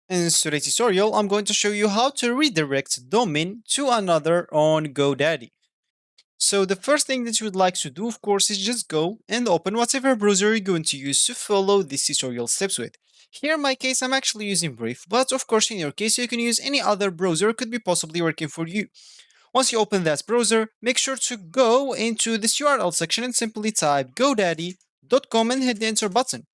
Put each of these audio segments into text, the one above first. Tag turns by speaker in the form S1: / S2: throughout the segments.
S1: In today's tutorial, I'm going to show you how to redirect domain to another on GoDaddy. So the first thing that you would like to do, of course, is just go and open whatever browser you're going to use to follow this tutorial steps with. Here in my case, I'm actually using Brave, but of course in your case, you can use any other browser could be possibly working for you. Once you open that browser, make sure to go into this URL section and simply type godaddy.com and hit the enter button.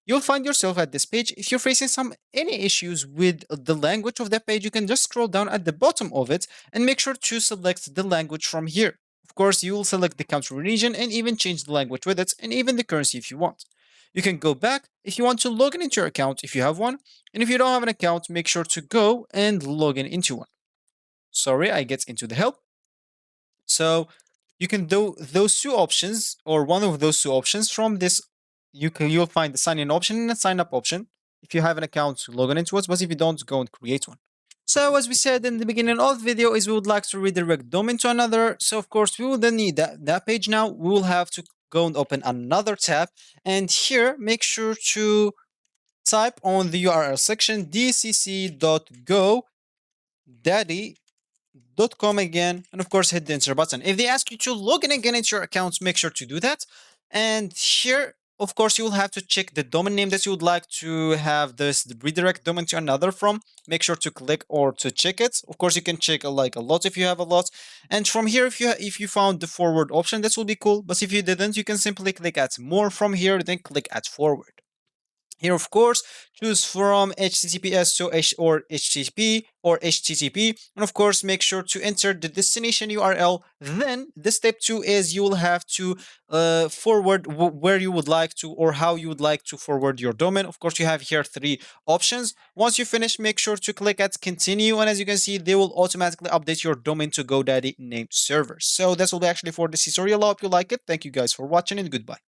S1: You'll find yourself at this page. If you're facing any issues with the language of that page, you can just scroll down at the bottom of it and make sure to select the language from here. Of course, you will select the country region and even change the language with it and even the currency if you want. You can go back if you want to log in into your account if you have one, and if you don't have an account, make sure to go and log in into one. Sorry, I get into the help. So you can do those two options or one of those two options from this. You'll find the sign in option and the sign up option. If you have an account, log on into it, but if you don't, go and create one. So as we said in the beginning of the video is we would like to redirect domain to another. So of course we will then need that page now. We will have to go and open another tab. And here make sure to type on the URL section dcc.godaddy.com again, and of course hit the enter button. If they ask you to log in again into your accounts, make sure to do that. And here, of course, you will have to check the domain name that you would like to have this redirect domain to another from. Make sure to click or to check it. Of course, you can check like a lot if you have a lot. And from here, if you found the forward option, this will be cool. But if you didn't, you can simply click at more from here, then click at forward. Here, of course, choose from HTTPS or HTTP or HTTP. And of course, make sure to enter the destination URL. Then the step 2 is you will have to forward where you would like to or how you would like to forward your domain. Of course, you have here 3 options. Once you finish, make sure to click at continue. And as you can see, they will automatically update your domain to GoDaddy named server. So that's will be actually for this tutorial. I hope you like it. Thank you guys for watching and goodbye.